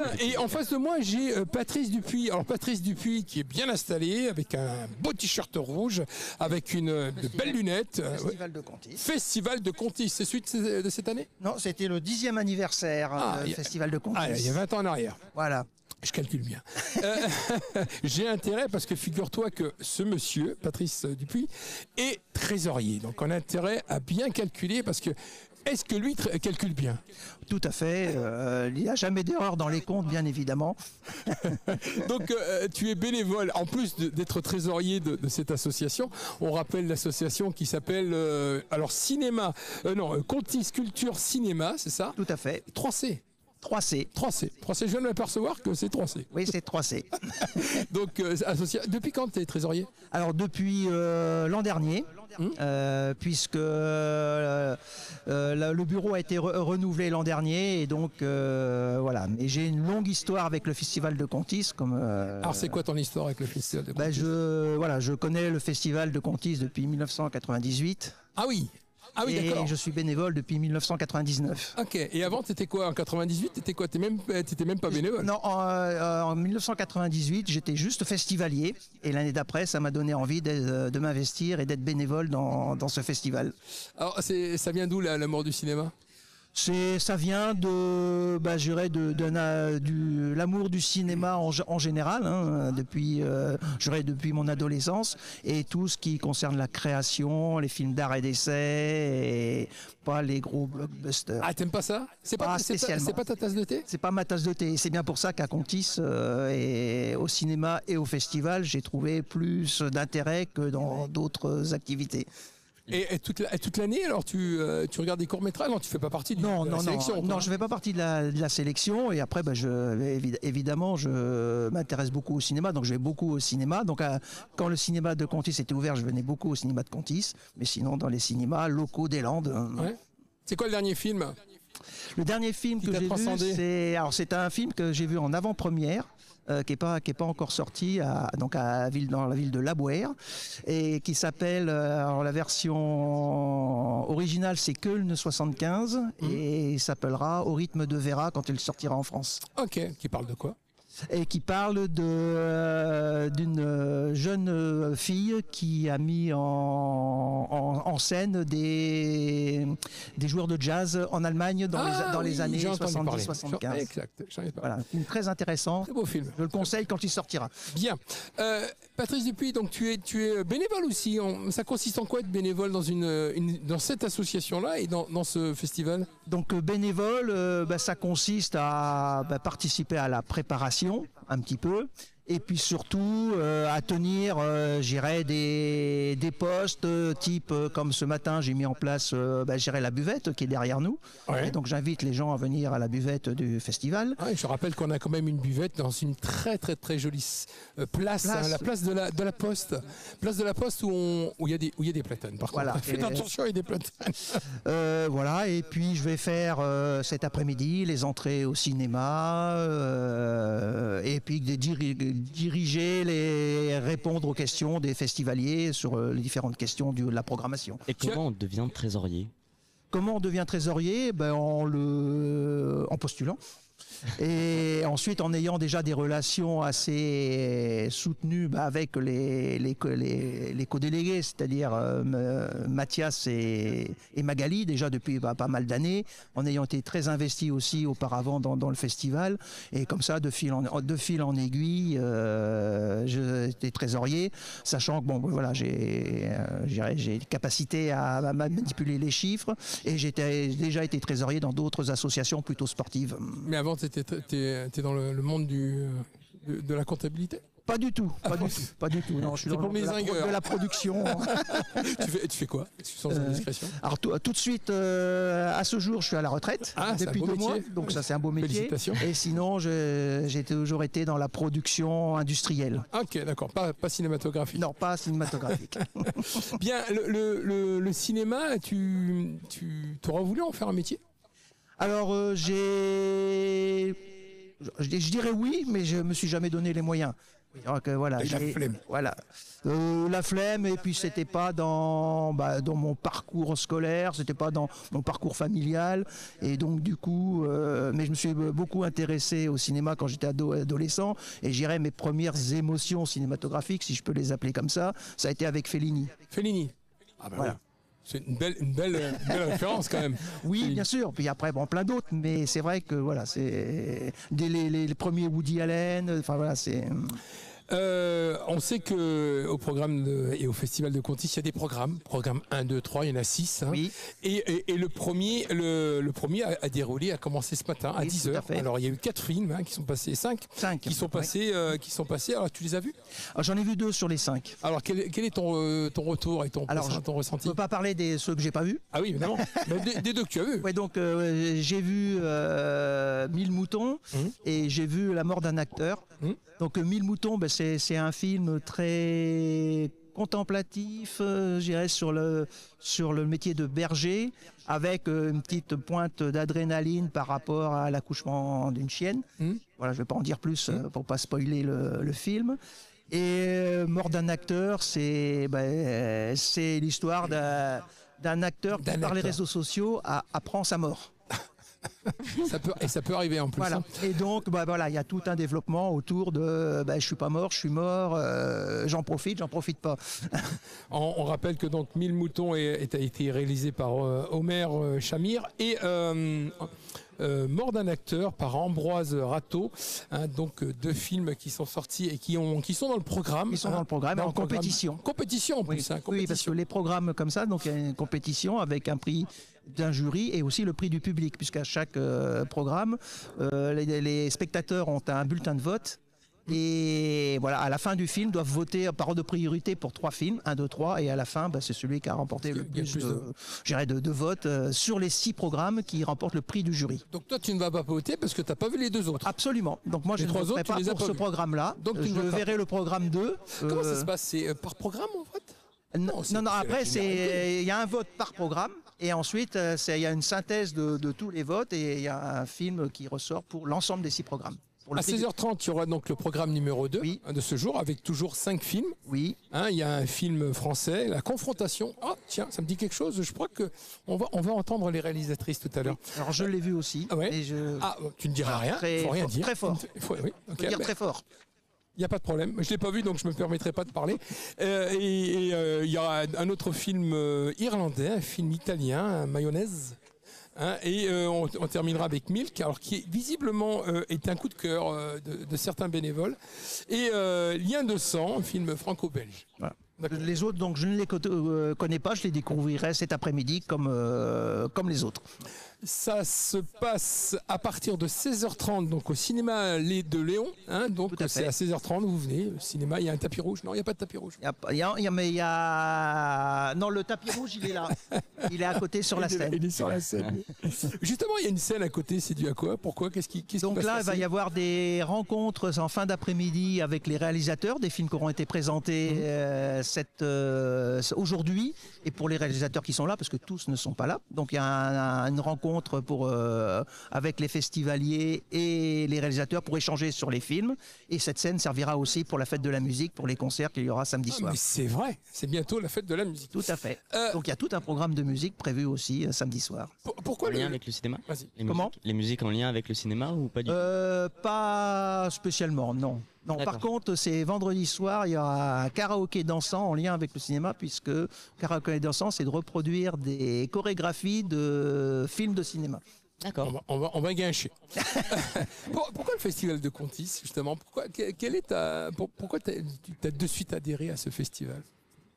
Bien, et en face de moi, j'ai Patrice Dupuis. Alors Patrice Dupuis qui est bien installé, avec un beau t-shirt rouge, avec de belles lunettes. Festival de Contis. Festival de Contis, c'est celui de cette année? Non, c'était le 10e anniversaire du Festival de Contis. Ah, il y a 20 ans en arrière. Voilà. Je calcule bien. J'ai intérêt parce que figure-toi que ce monsieur, Patrice Dupuis, est trésorier. Donc on a intérêt à bien calculer parce que est-ce que lui calcule bien? Tout à fait. Il n'y a jamais d'erreur dans les comptes, bien évidemment. Donc tu es bénévole, en plus d'être trésorier de cette association. On rappelle l'association qui s'appelle Contis Culture Cinéma, c'est ça? Tout à fait. 3C. 3C. 3C. 3C, je viens de m'apercevoir que c'est 3C. Oui, c'est 3C. Donc, depuis quand tu es trésorier? Alors, depuis l'an dernier, puisque le bureau a été renouvelé l'an dernier. Et donc, voilà. Et j'ai une longue histoire avec le Festival de Contis. Alors, c'est quoi ton histoire avec le Festival de Contis? Je connais le Festival de Contis depuis 1998. Ah oui. Ah oui, d'accord. Et je suis bénévole depuis 1999. Ok. Et avant, t'étais quoi? En 98, t'étais quoi? T'étais même pas bénévole? Non, en 1998, j'étais juste festivalier. Et l'année d'après, ça m'a donné envie de m'investir et d'être bénévole dans ce festival. Alors, ça vient d'où la mort du cinéma? Ça vient de l'amour du cinéma en général, hein, depuis mon adolescence, et tout ce qui concerne la création, les films d'art et d'essai, et pas les gros blockbusters. Ah, t'aimes pas ça? C'est pas ta tasse de thé? C'est pas ma tasse de thé. C'est bien pour ça qu'à Contis, et au cinéma et au festival, j'ai trouvé plus d'intérêt que dans d'autres activités. Et toute l'année, alors tu regardes des courts-métrages? Non, tu fais pas partie de la sélection? Non, je fais pas partie de la sélection. Et après, évidemment, je m'intéresse beaucoup au cinéma, donc je vais beaucoup au cinéma. Donc, quand le cinéma de Contis était ouvert, je venais beaucoup au cinéma de Contis. Mais sinon, dans les cinémas locaux des Landes. Ouais. C'est quoi le dernier film? Le dernier film que j'ai vu, c'est un film que j'ai vu en avant-première. Qui est pas encore sorti dans la ville de Labouère, et qui s'appelle, la version originale c'est Köln 75, et il s'appellera Au rythme de Vera quand il sortira en France. Ok, qui parle de quoi? Et qui parle d'une jeune fille qui a mis en scène des joueurs de jazz en Allemagne dans les années 70-75. Exact, j'en ai parlé. Voilà, très intéressant. Très beau film. Je le conseille quand il sortira. Bien. Patrice Dupuis, donc tu es bénévole aussi. Ça consiste en quoi être bénévole dans cette association-là et dans ce festival? Donc bénévole, ça consiste à participer à la préparation un petit peu, et puis surtout à tenir, j'irais des postes type comme ce matin j'ai mis en place, j'irais la buvette qui est derrière nous. Ouais. Et donc j'invite les gens à venir à la buvette du festival. Ouais, je rappelle qu'on a quand même une buvette dans une très très très jolie place. Hein, la place de la Poste. Place de la Poste où il y a des platanes. Par contre, faites attention, il y a des platanes. Voilà, et puis je vais faire cet après-midi les entrées au cinéma, et puis répondre aux questions des festivaliers sur les différentes questions de la programmation. Et comment on devient trésorier? Comment on devient trésorier? En postulant. Et ensuite, en ayant déjà des relations assez soutenues avec les co-délégués, c'est-à-dire Mathias et Magali, déjà depuis pas mal d'années, en ayant été très investis aussi auparavant dans le festival. Et comme ça, de fil en aiguille, j'étais trésorier, sachant que j'ai capacité à manipuler les chiffres, et j'ai déjà été trésorier dans d'autres associations plutôt sportives. Mais avant, t'es dans le monde de la comptabilité? Pas du tout, pas du tout. Non, je suis dans de la production. Tu fais quoi, sans indiscrétion? Alors tout de suite, à ce jour, je suis à la retraite depuis 2 mois, donc ça c'est un beau métier. Félicitations. Et sinon, j'ai toujours été dans la production industrielle. Ok, d'accord, pas cinématographique. Non, pas cinématographique. Bien, le cinéma, tu auras voulu en faire un métier? Alors je dirais oui, mais je me suis jamais donné les moyens. Donc, voilà, Et la flemme. Voilà. La flemme, et puis c'était pas dans mon parcours scolaire, c'était pas dans mon parcours familial, et donc du coup, mais je me suis beaucoup intéressé au cinéma quand j'étais adolescent, et j'irais mes premières émotions cinématographiques, si je peux les appeler comme ça a été avec Fellini. Fellini. Ah ben Voilà. oui. C'est une belle référence quand même. Oui, Fellini. bien sûr. Puis après, plein d'autres, mais c'est vrai que voilà, c'est les premiers Woody Allen. Enfin voilà, c'est. On sait que au programme et au festival de Contis, il y a des programmes. Programme 1, 2, 3, il y en a 6. Hein. Oui. Et le premier a déroulé, a commencé ce matin à Oui, 10 tout à heures. fait. Alors il y a eu 4 films qui sont passés, 5 qui sont passés. Alors tu les as vus? Alors, j'en ai vu 2 sur les 5. Alors quel est ton retour et ton ressenti? Je peux pas parler des ceux que j'ai pas vus. Ah oui, évidemment. Mais des deux que tu as vus. Ouais, donc j'ai vu 1000 moutons et j'ai vu La mort d'un acteur. Donc 1000 moutons, c'est un film très contemplatif, je dirais, sur le métier de berger, avec une petite pointe d'adrénaline par rapport à l'accouchement d'une chienne. Voilà, je vais pas en dire plus pour pas spoiler le film. Et Mort d'un acteur, c'est l'histoire d'un acteur qui, par les réseaux sociaux, apprend sa mort. Ça peut arriver en plus. Voilà. Hein. Et donc, il y a tout un développement autour de je suis pas mort, je suis mort, j'en profite pas. On rappelle que donc 1000 moutons a été réalisé par Omer Chamir et Mort d'un acteur par Ambroise Ratteau. Hein, donc 2 films qui sont sortis et qui sont dans le programme. Ils sont dans le programme et en compétition. Compétition en plus. Oui. Hein, compétition. Oui, parce que les programmes comme ça, donc il y a une compétition avec un prix d'un jury et aussi le prix du public, puisqu'à chaque programme, les spectateurs ont un bulletin de vote. Et voilà, à la fin du film, doivent voter par ordre de priorité pour 3 films, 1, 2, 3, et à la fin, c'est celui qui a remporté le plus de votes sur les 6 programmes qui remportent le prix du jury. Donc toi, tu ne vas pas voter parce que tu n'as pas vu les 2 autres. Absolument. Donc moi, je ne voterai pas pour ce programme-là. Donc je verrai le programme 2. Comment ça se passe? C'est par programme en fait? Non, après, il y a un vote par programme. Et ensuite, il y a une synthèse de tous les votes et il y a un film qui ressort pour l'ensemble des 6 programmes. À 16h30, il y aura donc le programme numéro 2 de ce jour avec toujours 5 films. Oui. Hein, il y a un film français, La Confrontation. Ah, tiens, ça me dit quelque chose. Je crois qu'on va entendre les réalisatrices tout à l'heure. Alors, je l'ai vu aussi. Ah, ouais. Tu ne diras rien. Il ne faut rien dire. Très fort. Oui, okay, dire très fort. Il n'y a pas de problème. Je ne l'ai pas vu, donc je ne me permettrai pas de parler. Il y aura un autre film irlandais, un film italien, Mayonnaise. Hein, et on terminera avec Milk, alors qui visiblement est un coup de cœur de certains bénévoles. Et Lien de sang, un film franco-belge. Voilà. Les autres, donc je ne les connais pas, je les découvrirai cet après-midi comme les autres. Ça se passe à partir de 16h30 donc au cinéma de Léon. Hein, donc c'est à 16h30 vous venez. Le cinéma, il y a un tapis rouge. Non, il n'y a pas de tapis rouge. Il y a... Non, le tapis rouge, il est là. Il est à côté sur la scène. Il est sur la scène. Justement, il y a une scène à côté. C'est dû à quoi? Pourquoi? Donc là, il va y avoir des rencontres en fin d'après-midi avec les réalisateurs des films qui auront été présentés aujourd'hui. Et pour les réalisateurs qui sont là, parce que tous ne sont pas là. Donc il y a une rencontre avec les festivaliers et les réalisateurs pour échanger sur les films. Et cette scène servira aussi pour la fête de la musique, pour les concerts qu'il y aura samedi soir. Mais c'est vrai, c'est bientôt la fête de la musique. Tout à fait. Donc il y a tout un programme de musique prévu aussi samedi soir. Pourquoi en lien avec le cinéma? Comment? Les musiques en lien avec le cinéma ou pas du tout? Pas spécialement, non. Non, par contre, c'est vendredi soir, il y aura un karaoké dansant en lien avec le cinéma, puisque karaoké dansant, c'est de reproduire des chorégraphies de films de cinéma. D'accord. On va gâcher. Pourquoi le festival de Contis, justement? Pourquoi tu as de suite adhéré à ce festival?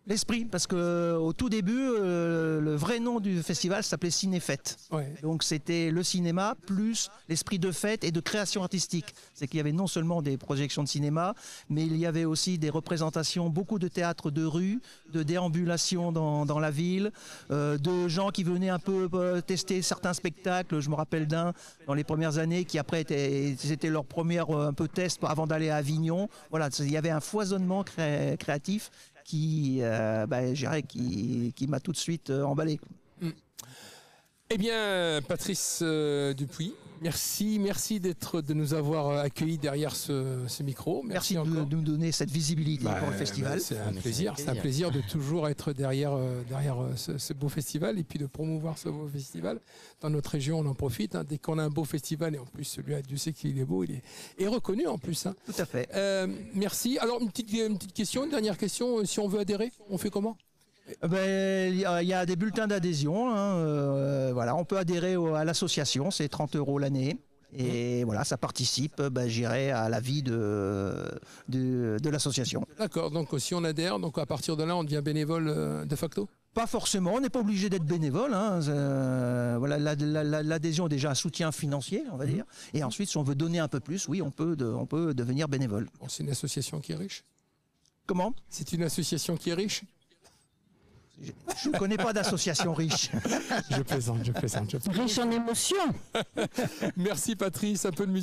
L'esprit, parce que au tout début, le vrai nom du festival s'appelait Cinéfête. Ouais. Donc c'était le cinéma plus l'esprit de fête et de création artistique. C'est qu'il y avait non seulement des projections de cinéma, mais il y avait aussi des représentations, beaucoup de théâtre de rue, de déambulation dans la ville, de gens qui venaient un peu tester certains spectacles. Je me rappelle d'un dans les premières années qui après c'était leur première un peu test avant d'aller à Avignon. Voilà, il y avait un foisonnement créatif qui m'a tout de suite emballé. Eh bien, Patrice Dupuis, Merci de nous avoir accueillis derrière ce micro. Merci de nous donner cette visibilité pour le festival. C'est un plaisir de toujours être derrière ce beau festival et puis de promouvoir ce beau festival. Dans notre région, on en profite. Dès qu'on a un beau festival, et en plus celui-là, Dieu sait qu'il est beau, il est reconnu en plus. Tout à fait. Merci. Alors une petite question, une dernière question. Si on veut adhérer, on fait comment ? Il y a des bulletins d'adhésion. Voilà, on peut adhérer à l'association, c'est 30 € l'année. Et voilà, ça participe, j'irai à la vie de l'association. D'accord, donc si on adhère, donc à partir de là, on devient bénévole de facto ? Pas forcément, on n'est pas obligé d'être bénévole. Voilà, l'adhésion est déjà un soutien financier, on va dire. Et ensuite, si on veut donner un peu plus, oui, on peut devenir bénévole. Bon, c'est une association qui est riche ? Comment ? C'est une association qui est riche ? Je ne connais pas d'association riche. Je plaisante. Riche en émotions. Merci Patrice, un peu de musique.